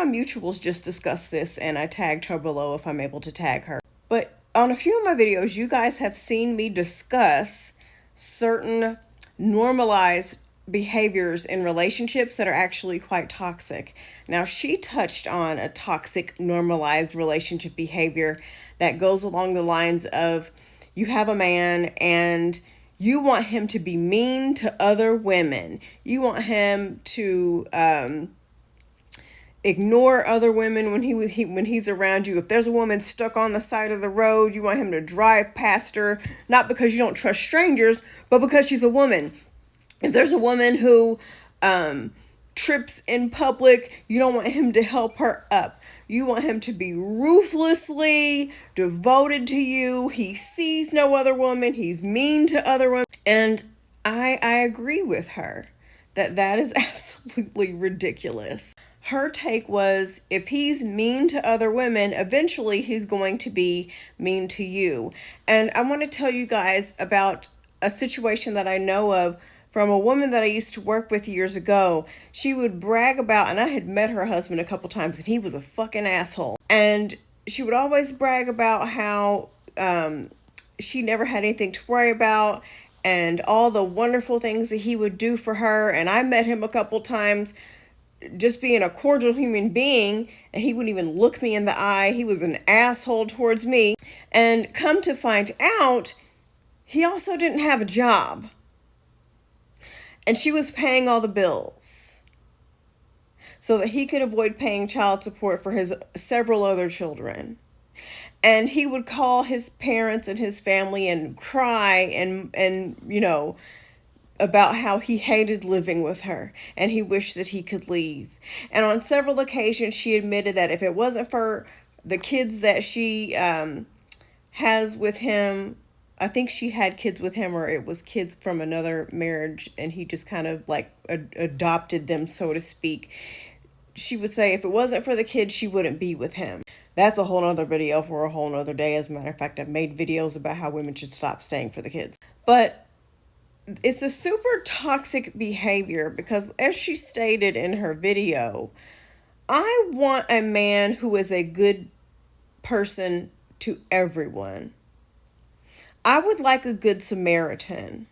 my mutuals just discussed this, and I tagged her below if I'm able to tag her. But on a few of my videos, you guys have seen me discuss certain normalized behaviors in relationships that are actually quite toxic. Now, she touched on a toxic normalized relationship behavior that goes along the lines of you have a man and you want him to be mean to other women. You want him to ignore other women when he's around you. If there's a woman stuck on the side of the road, you want him to drive past her, not because you don't trust strangers, but because she's a woman. If there's a woman who trips in public, you don't want him to help her up. You want him to be ruthlessly devoted to you. He sees no other woman. He's mean to other women. And I agree with her that is absolutely ridiculous. Her take was, if he's mean to other women, eventually he's going to be mean to you. And I want to tell you guys about a situation that I know of from a woman that I used to work with years ago. She would brag about, and I had met her husband a couple times, and he was a fucking asshole. And she would always brag about how she never had anything to worry about and all the wonderful things that he would do for her. And I met him a couple times just being a cordial human being, and he wouldn't even look me in the eye. He was an asshole towards me. And come to find out, he also didn't have a job. And she was paying all the bills so that he could avoid paying child support for his several other children. And he would call his parents and his family and cry and you know, about how he hated living with her and he wished that he could leave. And on several occasions, she admitted that if it wasn't for the kids that she has with him, I think she had kids with him, or it was kids from another marriage, and he just kind of like adopted them, so to speak. She would say if it wasn't for the kids, she wouldn't be with him. That's a whole nother video for a whole nother day. As a matter of fact, I've made videos about how women should stop staying for the kids. But it's a super toxic behavior because, as she stated in her video, I want a man who is a good person to everyone. I would like a good Samaritan.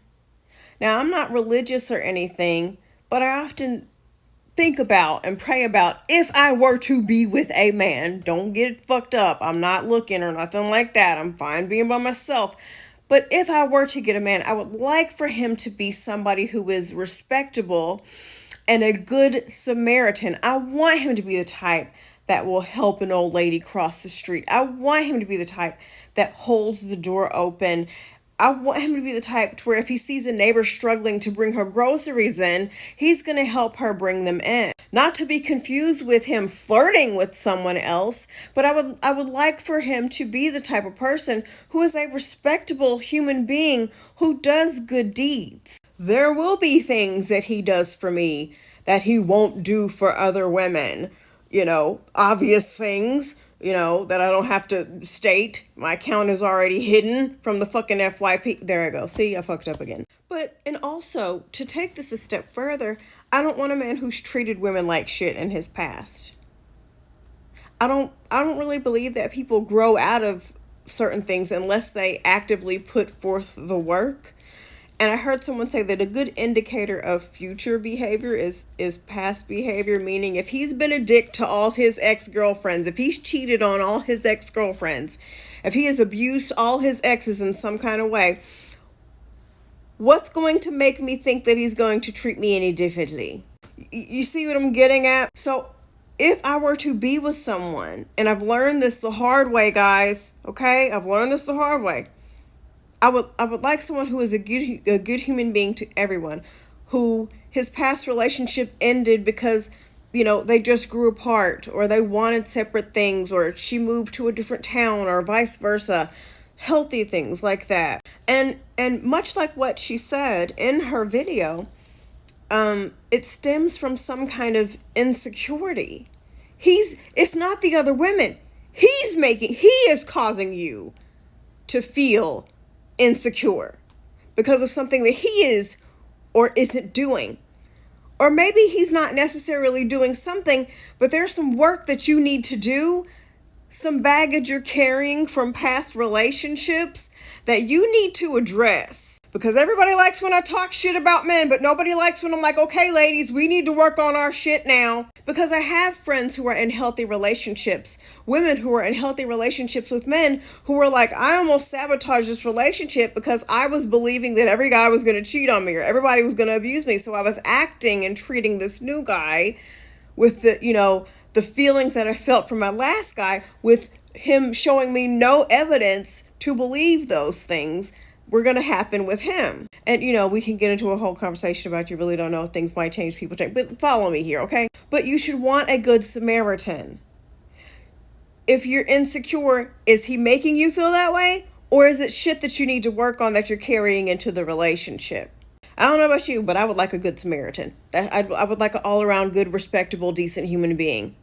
Now, I'm not religious or anything, but I often think about and pray about, if I were to be with a man, don't get it fucked up. I'm not looking or nothing like that. I'm fine being by myself. But if I were to get a man, I would like for him to be somebody who is respectable and a good Samaritan. I want him to be the type that will help an old lady cross the street. I want him to be the type that holds the door open. I want him to be the type to where if he sees a neighbor struggling to bring her groceries in, he's going to help her bring them in. Not to be confused with him flirting with someone else, but I would like for him to be the type of person who is a respectable human being who does good deeds. There will be things that he does for me that he won't do for other women. You know, obvious things, you know, that I don't have to state. My account is already hidden from the fucking FYP. There I go. See, I fucked up again. But, and also, to take this a step further, I don't want a man who's treated women like shit in his past. I don't really believe that people grow out of certain things unless they actively put forth the work. And I heard someone say that a good indicator of future behavior is past behavior, meaning if he's been a dick to all his ex-girlfriends, if he's cheated on all his ex-girlfriends, if he has abused all his exes in some kind of way, what's going to make me think that he's going to treat me any differently? You see what I'm getting at? So if I were to be with someone, and I've learned this the hard way, guys, okay? I've learned this the hard way. I would like someone who is a good human being to everyone, who his past relationship ended because, you know, they just grew apart, or they wanted separate things, or she moved to a different town, or vice versa. Healthy things like that. And much like what she said in her video, it stems from some kind of insecurity. It's not the other women. He is causing you to feel insecure because of something that he is or isn't doing, Or maybe he's not necessarily doing something, but there's some work that you need to do, some baggage you're carrying from past relationships that you need to address. Because everybody likes when I talk shit about men, but nobody likes when I'm like, okay, ladies, we need to work on our shit now. Because I have friends who are in healthy relationships, women who are in healthy relationships with men who were like, I almost sabotaged this relationship because I was believing that every guy was going to cheat on me or everybody was going to abuse me. So I was acting and treating this new guy with the feelings that I felt from my last guy, with him showing me no evidence to believe those things were going to happen with him. And, we can get into a whole conversation about you really don't know. Things might change, people change. But follow me here, okay? But you should want a good Samaritan. If you're insecure, is he making you feel that way? Or is it shit that you need to work on that you're carrying into the relationship? I don't know about you, but I would like a good Samaritan. I would like an all-around good, respectable, decent human being.